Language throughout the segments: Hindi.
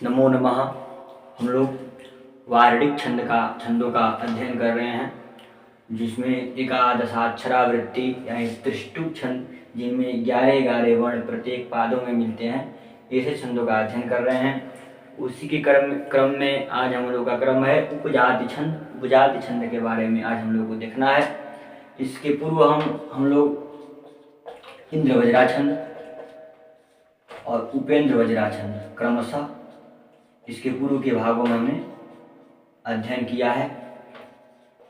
नमो नमः। हम लोग वार्णिक छंदों का अध्ययन कर रहे हैं, जिसमें एकादशाक्षरावृत्ति यानी त्रिष्टुप छंद, जिनमें 11-11 वर्ण प्रत्येक पादों में मिलते हैं, ऐसे छंदों का अध्ययन कर रहे हैं। उसी के क्रम में आज हम लोग का क्रम है उपजाति छंद। उपजाति छंद के बारे में आज हम लोग को देखना है। इसके पूर्व हम लोग इंद्र वज्रा छंद और उपेंद्र वज्रा छंद क्रमशः इसके पूर्व के भागों में हमने अध्ययन किया है।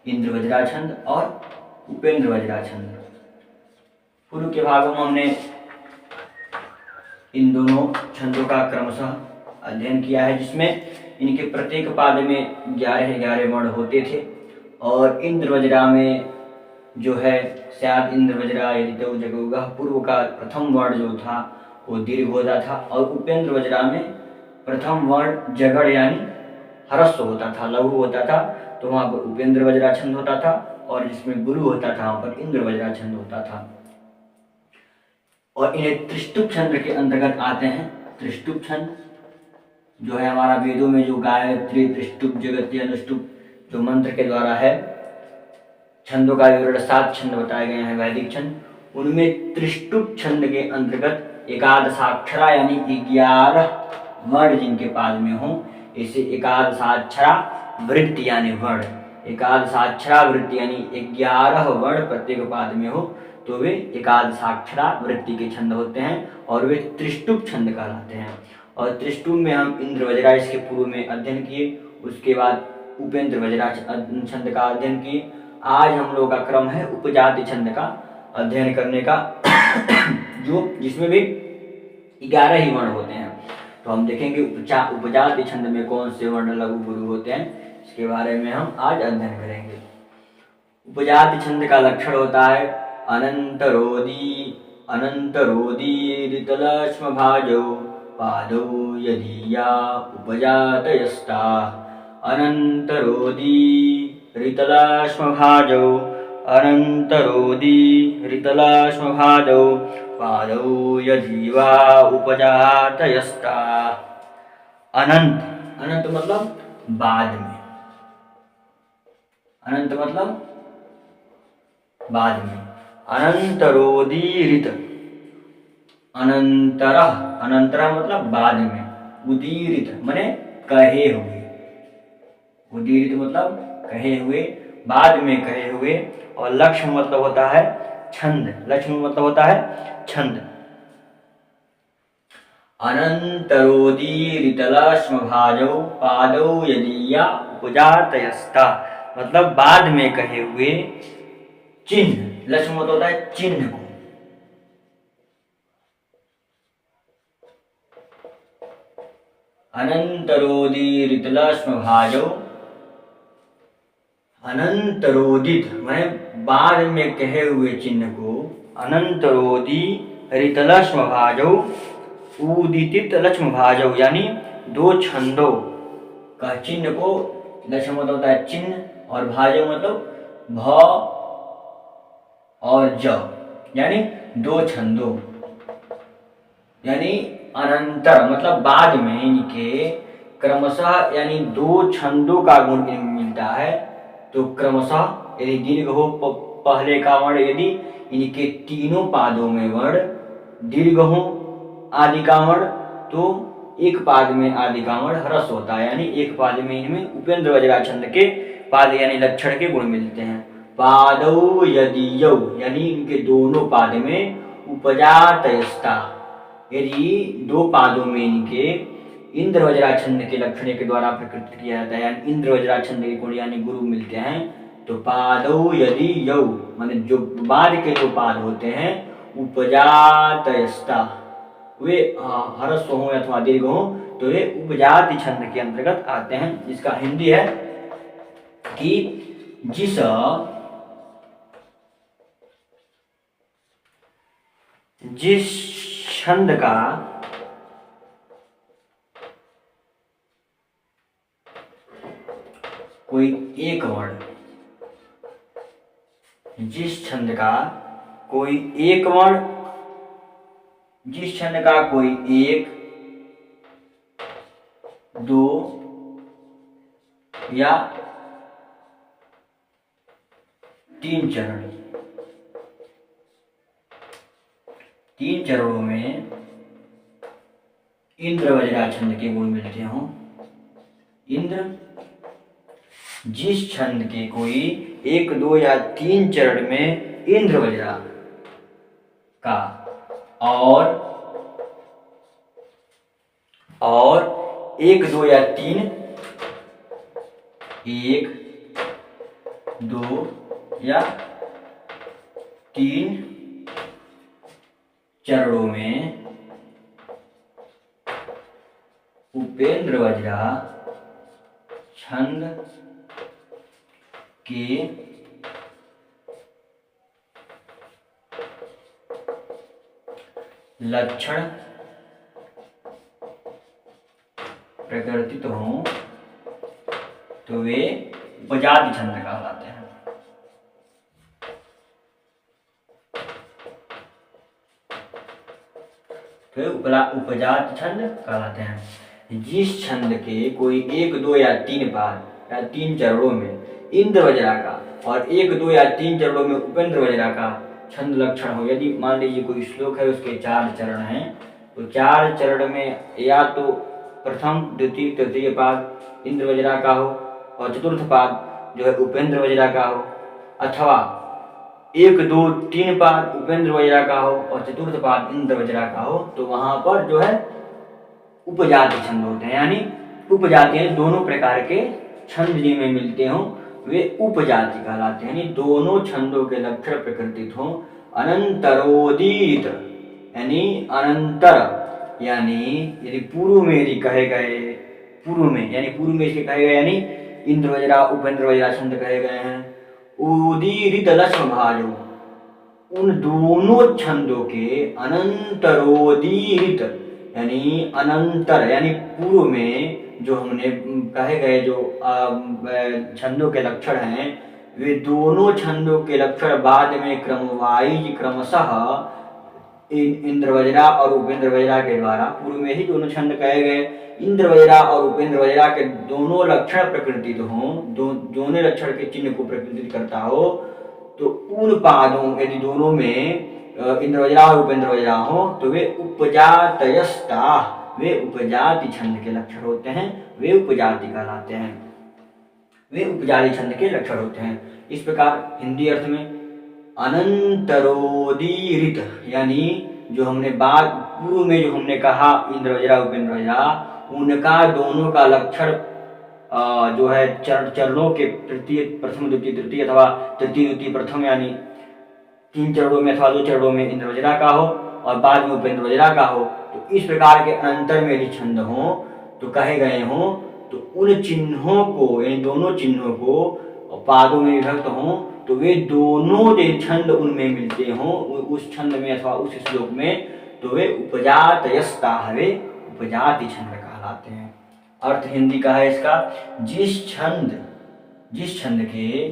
इंद्र वज्रा छंद और उपेंद्र वज्रा छंद पूर्व के भागों में हमने इन दोनों छंदों का क्रमशः अध्ययन किया है, जिसमें इनके प्रत्येक पाद में 11-11 वर्ण होते थे। और इंद्र वज्रा में जो है शायद इंद्र वज्रा यदि तो जगह पूर्व का प्रथम वर्ण जो था वो दीर्घ होता था, और उपेंद्र वज्रा में प्रथम वर्ण जगड़ यानी ह्रस्व होता था, लघु होता था, तो वहाँ पर उपेंद्र वज्रा छंद होता था, और जिसमें गुरु होता था वहाँ पर इंद्र वज्रा छंद होता था। और इन्हें त्रिष्टुप छंद के अंतर्गत आते हैं। त्रिष्टुप छंद जो है हमारा वेदों में जो गायत्री, त्रिष्टुप, जगती, अनुष्टुप जो मंत्र के द्वारा है छंदों का विवरण 7 छंद बताए गए हैं वैदिक छंद। उनमें त्रिष्टुप छंद के अंतर्गत एकादशाक्षरा यानी 11 वर्ण जिनके पाद में हो, इसे एकादशाक्षरा वृत्ति यानी वर्ण, एकादशाक्षरा वृत्ति यानी 11 वर्ण प्रत्येक पाद में हो तो वे एकादशाक्षरा वृत्ति के छंद होते हैं, और वे त्रिष्टुप छंद कहलाते हैं। और त्रिष्टुप में हम इंद्र वज्रा इसके पूर्व में अध्ययन किए, उसके बाद उपेंद्र वज्रा छंद का अध्ययन किए। आज हम लोग का क्रम है उपजाति छंद का अध्ययन करने का जो जिसमें भी 11 ही वर्ण होते हैं। तो हम देखेंगे उपजाति छंद में कौन से वर्ण लघु गुरु होते हैं, इसके बारे में हम आज अध्ययन करेंगे। उपजाति छंद का लक्षण होता है अनंतरोदी ऋतलक्ष्म भाजौ पादौ यदीया उपजातयस्ता। अनंतरोदी ऋतलक्ष्म भाजौ, अनंतरोदी ऋतलक्ष्म भाजौ पादौ यदीवा उपजातयस्ता। अनंत, अनंत मतलब बाद में, अनंत मतलब बाद में। अनंतरोदी ऋत, अनंतरः, अनंतरः मतलब बाद में। उदीरित माने कहे हुए, उदीरित मतलब कहे हुए, बाद में कहे हुए। और लक्ष्य मतलब होता है छंद, लक्ष्य मतलब होता है छंद। अनंतरोदीरितलक्ष्म भाजौ पादौ यदीया उपजातयस्ता मतलब बाद में कहे हुए चिन्ह। लक्ष्य मतलब होता है चिन्ह को। अनंतरोदीरितलक्ष्म भाजौ, अनंतरोदित माने बाद में कहे हुए चिन्ह को अनंतरोदी ऋतलक्ष्म भाजौ उदितित लक्ष्म भाजौ यानी 2 छंदों का चिन्ह को, लक्ष्य मतलब होता है चिन्ह, और भाजौ मतलब भ और ज यानी 2 छंदों, यानी अनंतर मतलब बाद में इनके क्रमशः यानी 2 छंदों का गुण मिलता है। तो क्रमशः यदि दीर्घ हो पहले का वर्ण, यदि इनके तीनों पादों में वर्ण दीर्घ हो आदि का वर्ण, तो एक पाद में आदि का वर्ण ह्रस्व होता है, यानी एक पाद में इनमें उपेंद्र वज्रा छंद के पाद यानी लक्षण के गुण मिलते हैं। पादौ यदीयौ यानी इनके दोनों पाद में उपजातयस्ता, यदि 2 पादों में इनके इंद्र वज्रा छंद के लक्षण के द्वारा प्रकृत किया जाता है, यानी इंद्र वज्रा छंद के गुण यानी गुरु मिलते हैं, तो पादौ यदि यौ माने जो बाद के जो पाद होते हैं उपजातयस्ता वे ह्रस्व हो अथवा दीर्घ हो तो वे उपजाति छंद के अंतर्गत आते हैं। जिसका हिंदी है कि जिस छंद का कोई एक वर्ण, जिस छंद का कोई एक वर्ण, जिस छंद का कोई एक 2 या 3 चरण, 3 चरणों में इंद्र वज्रा छंद के गुण मिलते हों। इंद्र जिस छंद के कोई 1, 2 या 3 चरण में इंद्र वज्रा का और 1, 2 या 3, 1, 2 या 3 चरणों में उपेंद्र वज्रा छंद के लक्षण प्रकृतित हों तो वे उपजाति छंद कहलाते हैं। तो उपजाति छंद कहलाते हैं। जिस छंद के कोई 1, 2 या 3 पाद या 3 चरणों में इंद्र वज्रा का और 1, 2 या 3 चरणों में उपेंद्र वज्रा का छंद लक्षण हो। यदि मान लीजिए कोई श्लोक है, उसके 4 चरण हैं, तो 4 चरण में या तो प्रथम, द्वितीय, तृतीय पाद इंद्र वज्रा का हो और चतुर्थ पाद जो है उपेंद्र वज्रा का हो, अथवा 1, 2, 3 पाद उपेंद्र वज्रा का हो और चतुर्थ पाद इंद्र वज्रा का हो, तो वहां पर जो है उपजाति छंद होते हैं। यानी उपजाति यानी दोनों प्रकार के छंद जिनमें मिलते हों वे उपजाति कहलाते हैं। यानी दोनों छंदों के लक्षण प्रकृतित हों। अनंतरोदीत यानी अनंतर, यानी यदि पूर्व में यदि कहे गए, पूर्व में इसके कहे गए यानी इंद्र वज्रा उपेंद्र वज्रा छंद कहे गए हैं। उदीरित लक्ष्म भाजो, उन दोनों छंदों के अनंतरोदीरित यानी अनंतर यानी पूर्व में जो हमने कहे गए जो छंदों के लक्षण हैं, वे दोनों छंदों के लक्षण बाद में क्रमवाइज क्रमशः इंद्र वज्रा और उपेंद्र वज्रा के द्वारा, पूर्व में ही दोनों छंद कहे गए, इंद्र वज्रा और उपेंद्र वज्रा के दोनों लक्षण प्रकृतित हों, दोनों लक्षण के चिन्ह को प्रकृतित करता हो, तो उन पादों यदि दोनों में इंद्र वज्रा और उपेंद्र वज्रा हो तो वे उपजातयस्ता, वे उपजाति छंद के लक्षण होते हैं, वे उपजाति कहलाते हैं, वे उपजाति छंद के लक्षण होते हैं। इस प्रकार हिंदी अर्थ में अनंतरोदीरित यानी जो हमने बात पूर्व में जो हमने कहा इंद्र वज्रा उपेंद्र वज्रा, उनका दोनों का लक्षण जो है चरणों के तृतीय, प्रथम, द्वितीय, तृतीय अथवा तृतीय, द्वितीय, प्रथम यानी 3 चरणों में अथवा 2 चरणों में इंद्र वज्रा का हो और बाद में उपेंद्र वज्रा का हो, तो इस प्रकार के अंतर में यदि छंद हो तो कहे गए हों, तो उन चिन्हों को यानी दोनों चिन्हों को पादों में विभक्त हों तो वे दोनों जो छंद उनमें मिलते हों उस छंद में अथवा उस श्लोक में, तो वे उपजातयस्ता, वे उपजाति छंद कहलाते हैं। अर्थ हिंदी का है इसका, जिस छंद के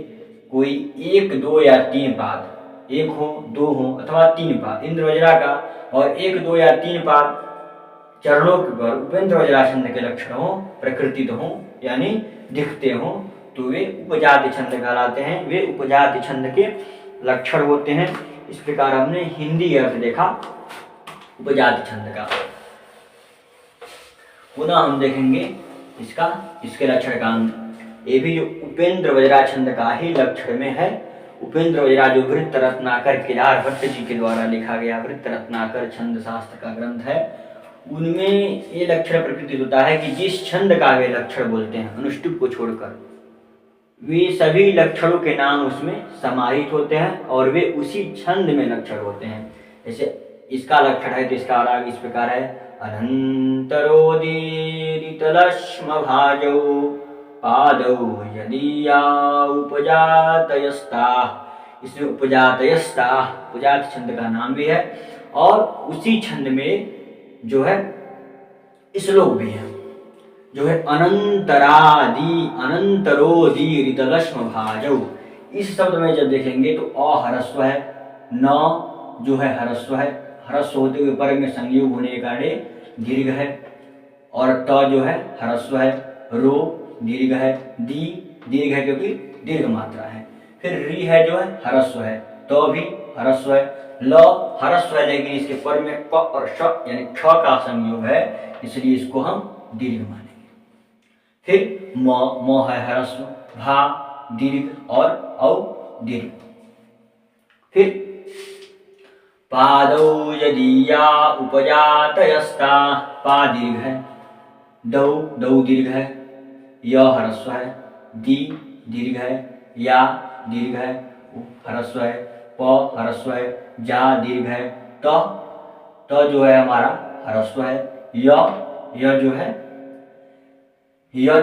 कोई 1, 2 या 3 पाद, 1 हो, 2 हो अथवा 3 पाद इंद्र वज्रा का और 1, 2 या 3 पाद चरणों पर उपेंद्र वज्रा छंद के लक्षण हो, प्रकृतित हो यानी दिखते हो, तो वे उपजाति छंद कहलाते हैं, वे उपजाति छंद के लक्षण होते हैं। इस प्रकार हमने हिंदी अर्थ देखा उपजाति छंद का। पुनः हम देखेंगे इसके लक्षण का। ये भी जो उपेंद्र वज्रा छंद का ही लक्षण में है। उपेंद्र वज्रा जो वृत्त रत्नाकर केदार भट्ट जी के द्वारा लिखा गया वृत्त रत्नाकर छंद शास्त्र का ग्रंथ है, उनमें ये लक्षण प्रकृति होता है कि जिस छंद का वे लक्षण बोलते हैं अनुष्टुप को छोड़कर, वे सभी लक्षणों के नाम उसमें समाहित होते हैं और वे उसी छंद में लक्षण होते हैं। जैसे इसका लक्षण है तो इसका राग इस प्रकार है, अनंतरोदीरितलक्ष्म भाजौ पादौ यदीया उपजातयस्ता। इसमें उपजातयस्ता उपजात छंद का नाम भी है और उसी छंद में जो है श्लोक भी है जो है अनंतरोदीरितलक्ष्म भाजौ। इस शब्द में जब देखेंगे तो अहरस्व है, न जो है हरस्व है, हरस्व होते हुए पर में संयोग होने के कारण दीर्घ है और त जो है ह्रस्व है, रो दीर्घ है, दी दीर्घ है क्योंकि दीर्घ मात्रा है, फिर री है जो है ह्रस्व है, तो भी ह्रस्व है, ल ह्रस्व है लेकिन इसके पर में क और श यानी ख का संयोग है, इसलिए इसको हम दीर्घ मानेंगे। फिर म है ह्रस्व, भा दीर्घ और औ दीर्घ। फिर पादौ यदीया उपजातयस्ता, पा दीर्घ है, दौ दौ दीर्घ है, य ह्रस्व है, दी दीर्घ है, या दीर्घ है ह्रस्व है, प ह्रस्व है, जा दीर्घ है, त जो है हमारा ह्रस्व है, य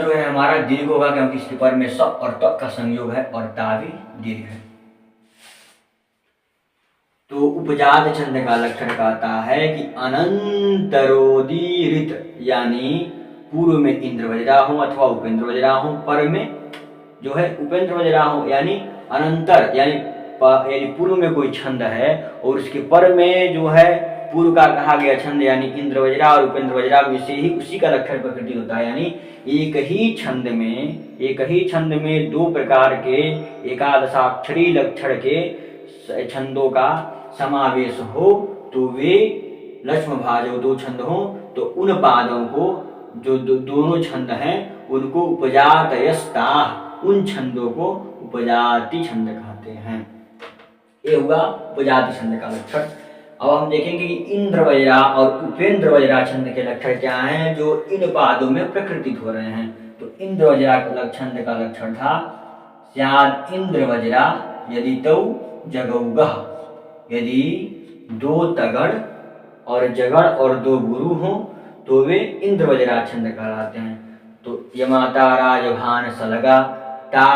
जो है हमारा दीर्घ होगा क्योंकि इसके पर में स और त का संयोग है, और ता भी दीर्घ है। तो उपजात छंद का लक्षण कहता है कि अनंतरोदीरित, यानी पूर्व में इंद्र वज्रा हो अथवा उपेंद्र वज्रा हो, पर में जो है उपेंद्र वज्रा हो, यानी अनंतर यानी पूर्व में कोई छंद है और उसके पर में जो है पूर्व का कहा गया छंद यानी इंद्र वज्रा और उपेंद्र वज्रा में से ही उसी का लक्षण प्रकृति होता है। यानी एक ही छंद में दो प्रकार के एकादशाक्षरी लक्षण के छंदों का समावेश हो तो वे लक्ष्म भाजो दो छंद हो, तो उन पादों को जो दोनों छंद हैं उनको उपजातयस्ता, उन छंदों को उपजाति छंद कहते हैं। ये हुआ उपजाति छंद का लक्षण। अब हम देखेंगे कि इंद्र वज्रा और उपेंद्र वज्रा छंद के लक्षण क्या हैं जो इन पादों में प्रकृतित हो रहे हैं। तो इंद्र वज्रा छंद का लक्षण था स्याद इंद्र वज्रा यदि तौ जगौगः, यदि दो तगड़ और जगड़ और दो गुरु हों तो वे इंद्र वज्रा छंद कहलाते हैं। तो यमाता राजभान सलगा, ता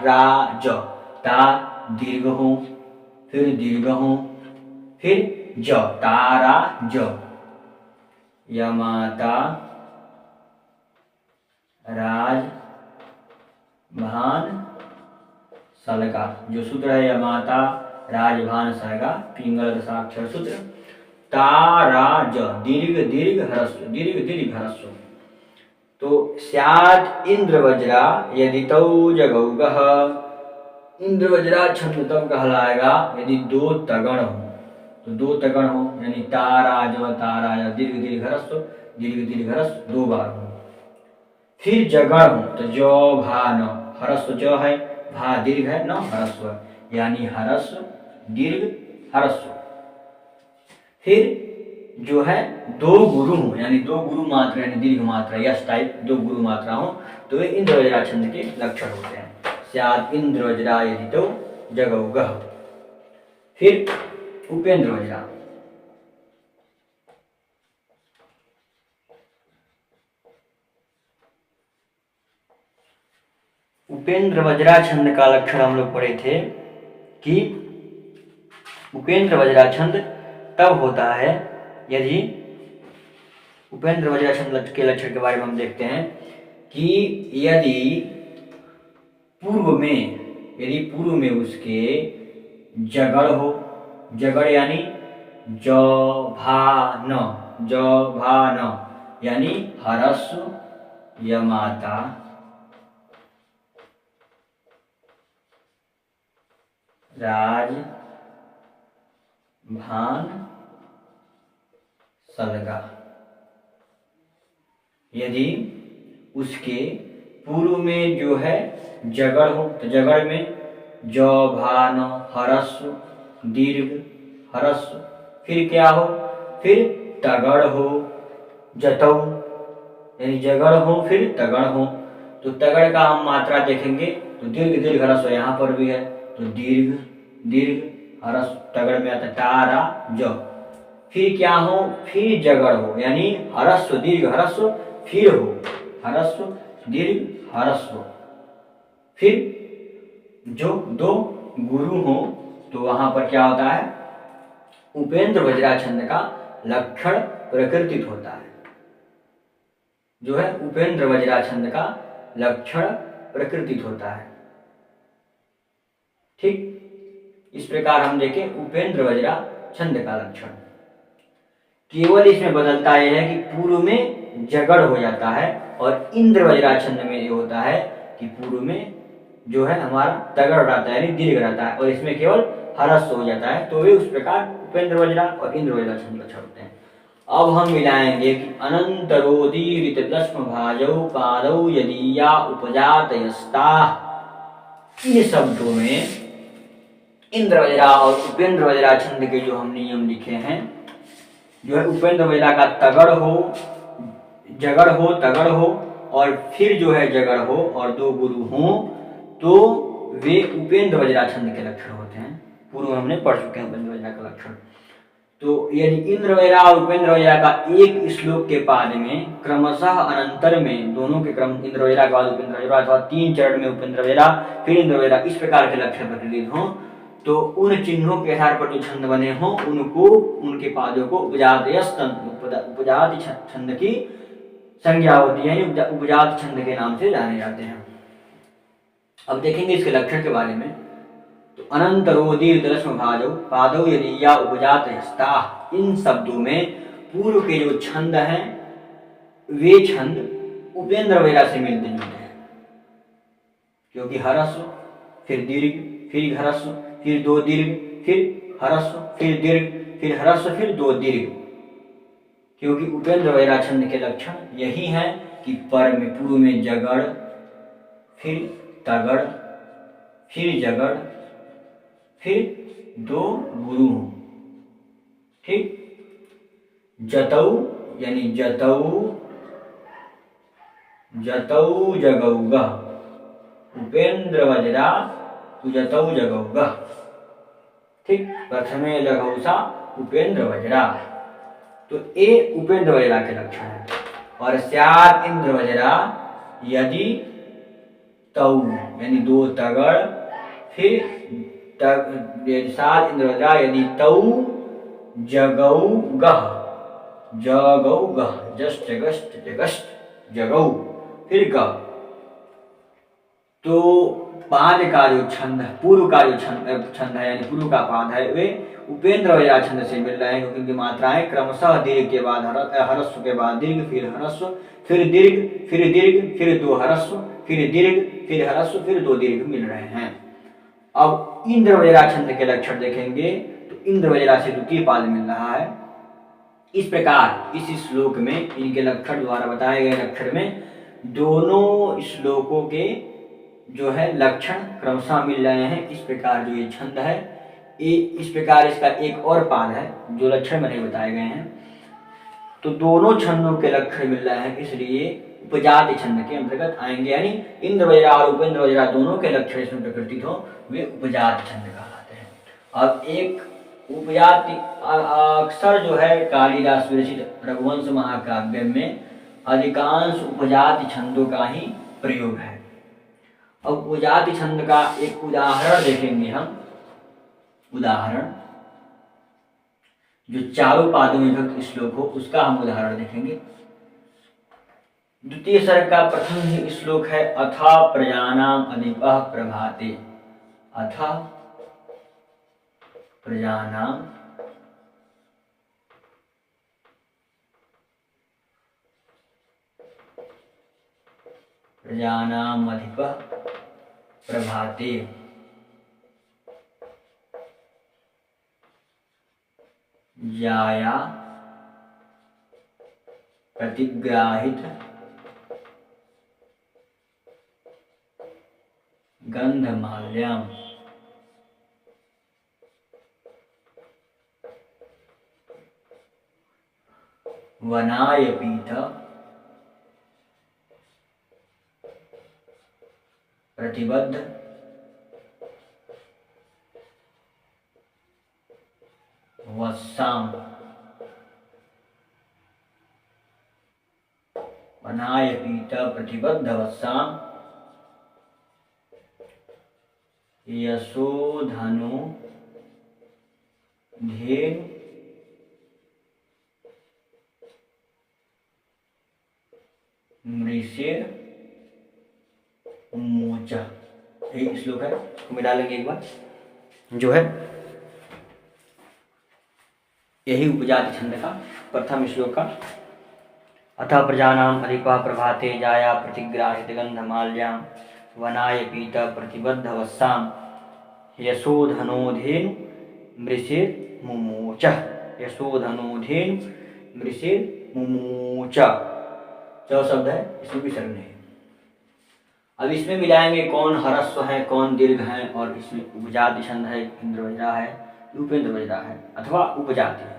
रा ज, ता दीर्घ हो, फिर दीर्घ हो, फिर ज, तारा ज, यमाता राज भान सलगा, जो सूत्र है यमाता राजभान सलगा पिंगल दशाक्षर सूत्र। ताराज दीर्घ दीर्घ ह्रस्व, दीर्घ दीर्घ ह्रस्व। तो स्यात् इंद्र वज्रा यदि तौ जगौगः, इंद्र वज्रा छंद तब कहलाएगा यदि दो तगण हो, तो दो तगण हो यानी ताराज ताराज दीर्घ दीर्घ ह्रस्व, दीर्घ दीर्घ ह्रस्व दो बार हो। फिर जगड़ हो तो जो भा न, ह्रस्व जो है, भा दीर्घ है, न ह्रस्व, यानी ह्रस्व दीर्घ ह्रस्व। फिर जो है दो गुरु हो यानी दो गुरु मात्रा यानी दीर्घ मात्रा यश टाइप दो गुरु मात्रा हो तो वे इंद्र वज्रा छंद के लक्षण होते हैं। स्यात् इंद्र वज्रा यदि तौ जगौगः। फिर उपेंद्र वज्रा, उपेंद्र वज्रा छंद का लक्षण हम लोग पढ़े थे कि उपेंद्र वज्रा छंद तब होता है यदि उपेंद्र वज्रा छंद के लक्षण के बारे में हम देखते हैं कि यदि पूर्व में उसके जगड़ हो, जगड़ यानी ज भा न यानी ह्रस्व यमाता राज भान सलगा, यदि उसके पूर्व में जो है जगड़ हो तो जगड़ में ज भा न ह्रस्व दीर्घ ह्रस्व, फिर क्या हो, फिर तगड़ हो जतौ यानी जगड़ हो फिर तगड़ हो। तो तगड़ का हम मात्रा देखेंगे तो दीर्घ दीर्घ ह्रस्व यहाँ पर भी है तो दीर्घ दीर्घ ह्रस्व तगड़ में आता तारा ज। फिर क्या हो, फिर जगड़ हो यानी ह्रस्व दीर्घ ह्रस्व फिर हो ह्रस्व दीर्घ ह्रस्व। फिर जो दो गुरु हो तो वहां पर क्या होता है उपेंद्र वज्रा छंद का लक्षण प्रकृतित होता है, जो है उपेंद्र वज्रा छंद का लक्षण प्रकृतित होता है। ठीक इस प्रकार हम देखें उपेंद्र वज्रा छंद का लक्षण। केवल इसमें बदलता यह है कि पूर्व में जगड़ हो जाता है, और इंद्र वज्रा छंद में ये होता है कि पूर्व में जो है हमारा तगड़ रहता है यानी दीर्घ रहता है, और इसमें केवल हरस्व हो जाता है। तो वे उस प्रकार उपेंद्र वज्रा और इंद्र वज्रा छंद लक्षण होते हैं। अब हम मिलाएंगे कि अनंतरोदीरित लक्ष्म भाजौ पादौ यदीया उपजातयस्ता, इन शब्दों में इंद्र वज्रा और उपेंद्र वज्रा छंद के जो हम नियम लिखे हैं, जो है उपेंद्र वज्रा का तगड़ हो, जगड़ हो, तगड़ हो और फिर जो है जगड़ हो और दो गुरु हो, तो वे उपेंद्र वज्रा छंद के लक्षण होते हैं। पूर्व हमने पढ़ चुके हैं उपेंद्र वज्रा का लक्षण। तो यदि इंद्र वज्रा और उपेंद्र वज्रा का एक श्लोक के पाद में क्रमशः अनंतर में दोनों के क्रम इंद्र वज्रा के बाद उपेंद्र वज्रा अथवा 3 चरण में उपेंद्र वज्रा फिर इंद्र वज्रा इस प्रकार के लक्षण प्रतिनिधित हों, तो उन चिन्हों के आधार पर जो छंद बने हों उनको, उनके पादों को उपजाति छंद की संज्ञा होती है, उपजात छंद के नाम से जाने जाते हैं। अब देखेंगे इसके लक्षण के बारे में। तो अनंतरोदीर्घ लक्ष्म भाजौ पादौ यदीया उपजातयस्ता, इन शब्दों में पूर्व के जो छंद हैं वे छंद उपेंद्र वज्रा से मिलते जुलते हैं, क्योंकि हरस्व फिर दीर्घ फिर हरस्व फिर दो दीर्घ फिर हरस्व फिर दीर्घ फिर हरस्व फिर दो दीर्घ, क्योंकि उपेंद्र वज्रा छंद के लक्षण यही हैं कि पर में पूर्व में जगड़ फिर तगड़ फिर जगड़ फिर दो गुरु, ठीक। जतौ यानी जतौ जतौ जगौगा, उपेंद्र वज्रा जतौ जगौगा, ठीक। प्रथमे लघौसा उपेंद्र वज्रा, तो ये उपेंद्र वज्रा के लक्षण है। और स्यात् इंद्र वज्रा यदि तौ यानी दो तगड़ फिर सात इंद्र वज्रा यदि तौ जगौ गह, जगौ गह, जस्ट जगस्ट जगस्ट जगौ फिर गह, तो पाद का जो छंद है, पूर्व का जो छंद है यानी पूर्व का पाद है वे उपेंद्र वज्रा छंद से मिल रहे हैं, क्योंकि उनकी मात्राएं क्रमशः दीर्घ के बाद हरस्व के बाद दीर्घ फिर हरस्व फिर दीर्घ फिर दो हरस्व फिर दीर्घ फिर हरस्व फिर दो दीर्घ मिल रहे हैं। अब इंद्र वज्रा छंद के लक्षण देखेंगे तो इंद्र वज्रा से द्वितीय पाद मिल रहा है। इस प्रकार इस श्लोक में इनके लक्षण द्वारा बताए गए लक्षण में दोनों श्लोकों के जो है लक्षण क्रमशः मिल रहे हैं। इस प्रकार जो ये छंद है, ये इस प्रकार इसका एक और पाद है जो लक्षण में नहीं बताए गए हैं, तो दोनों छंदों के लक्षण मिल रहे हैं, इसलिए उपजाति छंद के अंतर्गत आएंगे। यानी इंद्र वज्रा और उपेंद्र वज्रा दोनों के लक्षण इसमें प्रकृतित हो वे उपजाति छंद कहलाते हैं। अब एक उपजाति अक्सर जो है कालिदास विरचित रघुवंश महाकाव्य में अधिकांश उपजाति छंदों का ही प्रयोग है। अब उपजाति छंद का एक उदाहरण देखेंगे हम। उदाहरण जो चारों पादों में विभक्त श्लोक हो उसका हम उदाहरण देखेंगे। द्वितीय सर्ग का प्रथम ही श्लोक है अथा प्रजानाम अधिपः प्रभाते। अथा प्रजानाम प्रजानाम अधिपः प्रभाते। जाया प्रतिग्राहित गंधमाल्याम। वनाय पीठ प्रतिबद्ध वत्साम। वनाय पीठ प्रतिबद्ध वत्साम यशोधनु धेनु मृषेर मोचा। यही श्लोक है, मिला लेंगे एक बार। जो है यही उपजाति छंद का प्रथम श्लोक का अथ प्रजानाम् अधिका प्रभाते जाया प्रतिग्राहित गंधमाल्यां वनाय पीत प्रतिबद्ध वत्सां यशोधनोधेनु मृषिर मुमोच। यशोधनोधेनु मृषिर मुमोच, 4 शब्द है, इसमें विसर्ग नहीं। अब इसमें मिलाएंगे कौन ह्रस्व है कौन दीर्घ है, और इसमें उपजाति छंद है, इंद्र वज्रा है, उपेंद्र वज्रा है अथवा उपजाति है।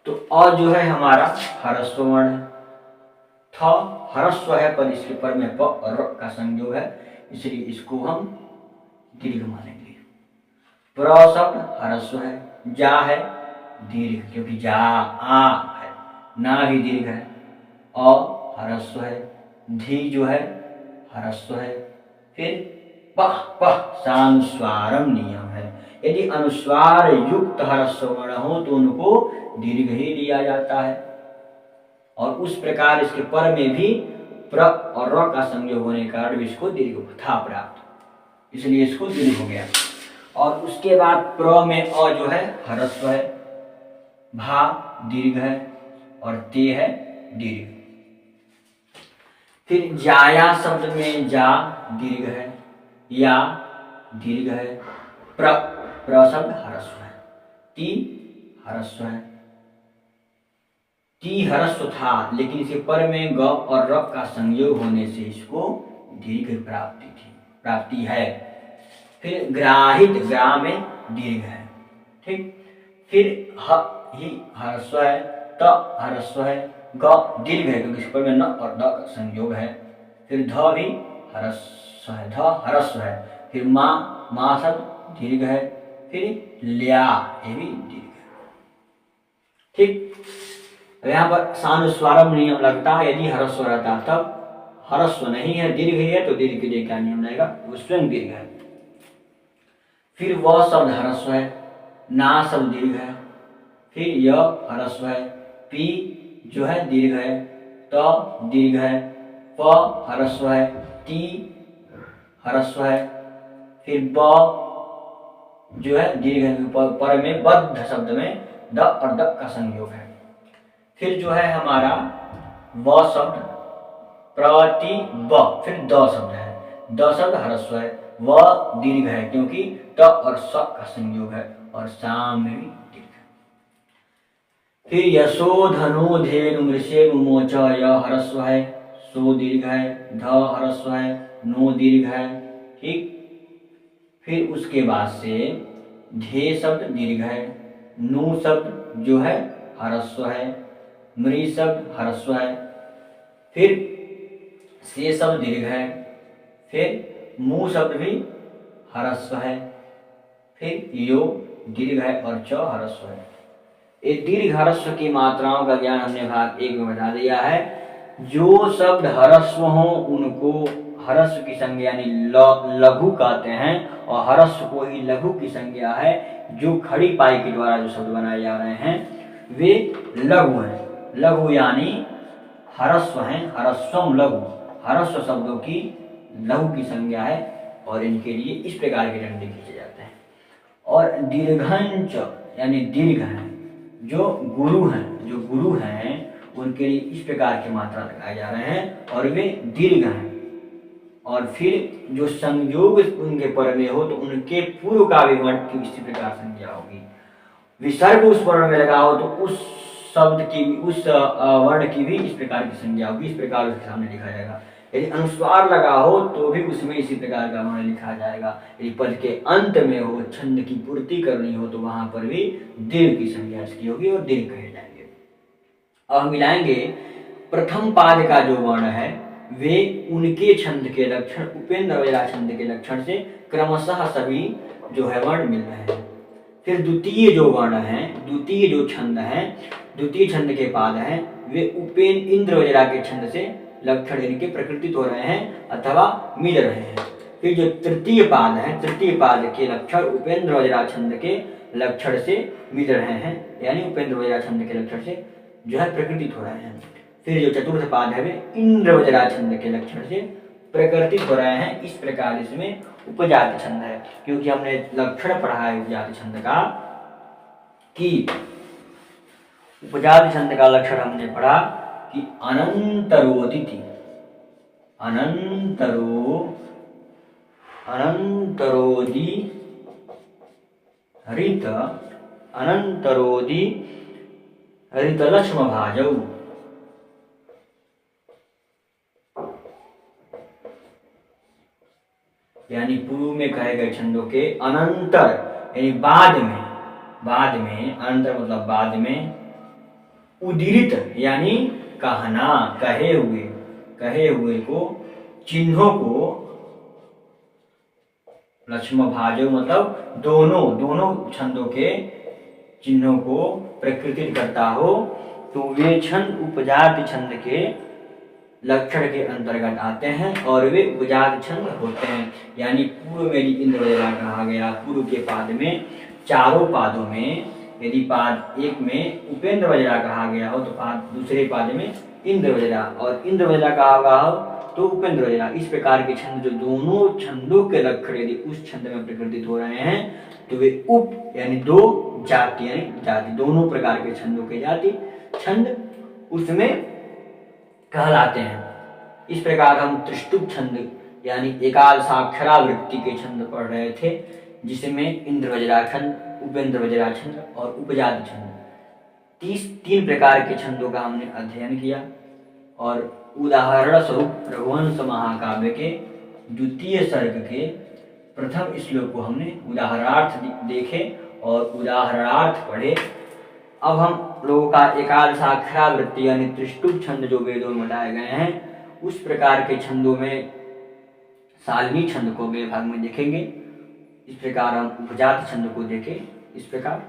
तो और जो है हमारा ह्रस्व वर्ण है, थ ह्रस्व है पर इसके पर में प और र का संयोग है, इसलिए इसको हम दीर्घ मानेंगे। प्र शब्द ह्रस्व है, जा है दीर्घ क्योंकि जा आ है, ना भी दीर्घ है, अ ह्रस्व है, धी जो है ह्रस्व है, फिर पह पह सानुस्वारम नियम है। यदि अनुस्वार युक्त ह्रस्व वर्ण हो तो उनको दीर्घ ही लिया जाता है, और उस प्रकार इसके पर में भी प्र और र का संयोग होने के कारण इसको दीर्घ था प्राप्त, इसलिए इसको दीर्घ हो गया। और उसके बाद प्र में अ जो है ह्रस्व है, भा दीर्घ है और ते है दीर्घ। फिर जाया शब्द में जा दीर्घ है, या दीर्घ है, प्र शब्द ह्रस्व है, ती ह्रस्व है, ती ह्रस्व था लेकिन इसके पर में ग और र का संयोग होने से इसको दीर्घ प्राप्ति है। फिर ग्राहित, ग्रा में दीर्घ है, ठीक। फिर ह ही ह्रस्व है, त ह्रस्व है, ग दीर्घ है क्योंकि इस पर में न और द का संयोग है। फिर ध भी ह्रस्व है, ध ह्रस्व है। फिर मा शब्द दीर्घ है, फिर ल्या ये भी दीर्घ है, ठीक। यहाँ पर सानुस्वारम नियम लगता है, यदि ह्रस्व रहता तब, ह्रस्व नहीं है दीर्घ ही है तो दीर्घ के लिए क्या नियम रहेगा, वो स्वयं दीर्घ है। फिर व शब्द ह्रस्व है, ना शब्द दीर्घ है, फिर य ह्रस्व है, पी जो है दीर्घ है, त दीर्घ है, प ह्रस्व है, ती ह्रस्व है, फिर ब जो है दीर्घ है, पर में बद्ध शब्द में द और द का संयोग है। फिर जो है हमारा व शब्द प्रति ब, फिर द शब्द है, द शब्द ह्रस्व है, व दीर्घ है क्योंकि त और स का संयोग है, और साम में भी दीर्घ है। फिर यशोधनो धेनु मृषे मुमोच, य ह्रस्व है, सो दीर्घ है, ध ह्रस्व है, नो दीर्घ है, ठीक। फिर उसके बाद से धे शब्द दीर्घ है, नु शब्द जो है ह्रस्व है, मृ शब्द ह्रस्व है, फिर से शब्द दीर्घ है, फिर मु शब्द भी ह्रस्व है, फिर यो दीर्घ है और च ह्रस्व है। ये दीर्घ ह्रस्व की मात्राओं का ज्ञान हमने भाग 1 में बता दिया है। जो शब्द ह्रस्व हो उनको ह्रस्व की संज्ञा यानी लघु कहते हैं, और ह्रस्व को ही लघु की संज्ञा है। जो खड़ी पाई के द्वारा जो शब्द बनाए जा रहे हैं वे लघु हैं, लघु यानी ह्रस्व हैं, ह्रस्वम लघु, ह्रस्व शब्दों की लघु की संज्ञा है, और इनके लिए इस प्रकार के डंडे खींचे जाते हैं। और दीर्घंच यानी दीर्घ हैं, जो गुरु हैं उनके लिए इस प्रकार की मात्रा लगाए जा रहे हैं और वे दीर्घ हैं। और फिर जो संयोग उनके पर में हो तो उनके पूर्व का भी वर्ण की इसी प्रकार संज्ञा होगी। विसर्ग उस वर्ण में लगा हो तो उस शब्द की, उस वर्ण की भी इस प्रकार की संज्ञा होगी, इस प्रकार उसके सामने लिखा जाएगा। यदि अनुस्वार लगा हो तो भी उसमें इसी प्रकार का वर्ण लिखा जाएगा। यदि पद के अंत में हो, छंद की पूर्ति करनी हो तो वहां पर भी दीर्घ की संज्ञा इसकी होगी और दीर्घ कहे जाएंगे। अब हम मिलाएंगे प्रथम पाद का जो वर्ण है वे उनके छंद के लक्षण उपेंद्र वज्रा छंद के लक्षण से क्रमशः सभी जो है वर्ण मिल रहे हैं। फिर द्वितीय जो वर्ण है, द्वितीय जो छंद है, द्वितीय छंद के पाद हैं वे उपेंद्र इंद्र वज्रा के छंद से लक्षण इनके प्रकृतित हो रहे हैं अथवा मिल रहे हैं। फिर जो तृतीय पाद है, तृतीय पाद के लक्षण उपेंद्र वज्रा छंद के लक्षण से मिल रहे हैं, यानी उपेंद्र वज्रा छंद के लक्षण से जो है प्रकृतित हो रहे हैं। फिर जो चतुर्थ पाद है वे इंद्र वज्रा छंद के लक्षण से प्रकृतित हो रहे हैं। इस प्रकार इसमें उपजाति छंद है, क्योंकि हमने लक्षण पढ़ा है उपजाति छंद का कि उपजाति छंद का लक्षण हमने पढ़ा कि अनंतरोदिति, अनंतरोदि हरित, अनंतरोदि हरित लक्ष्म भाजौ। यानी पूर्व में कहे गए छंदों के अनंतर यानी बाद में अनंतर मतलब बाद में, उदीरित यानी कहना, कहे हुए को, चिन्हों को, लक्ष्म भाजो मतलब दोनों छंदों के चिन्हों को प्रकृतित करता हो, तो वे छंद उपजाति छंद के लक्षण के अंतर्गत आते हैं और वे उपजाति छंद होते हैं। यानी पूर्व में इंद्र वज्रा कहा गया, पूर्व के पाद में, चारों पादों में यदि पाद एक में उपेंद्र वज्रा कहा गया हो तो पाद दूसरे पाद में इंद्र वज्रा, और इंद्र वज्रा कहा हुआ हो तो उपेंद्र वज्रा। इस प्रकार के छंद जो दोनों छंदों के लक्षण यदि उस छंद में प्रकृतित हो रहे हैं तो वे उप यानी दो, जाति यानी जाति, दोनों प्रकार के छंदों के जाति छंद उसमें कहलाते हैं। इस प्रकार हम त्रिष्टुप छंद यानी एकाल साक्षरावृत्ति के छंद पढ़ रहे थे, जिसमें इंद्र वज्रा छंद, उपेंद्र वज्रा छंद और उपजाति छंद, 3 प्रकार के छंदों का हमने अध्ययन किया। और उदाहरण स्वरूप रघुवंश महाकाव्य के द्वितीय सर्ग के प्रथम श्लोक को हमने उदाहरणार्थ देखे और उदाहरणार्थ पढ़े। अब हम लोगों का एकाल साक्षरावृत्ति यानी त्रिष्टुप छंद जो वेदों में बताए गए हैं, उस प्रकार के छंदों में सालवी छंद को अगले भाग में देखेंगे। इस प्रकार हम उपजाति छंद को देखें इस प्रकार।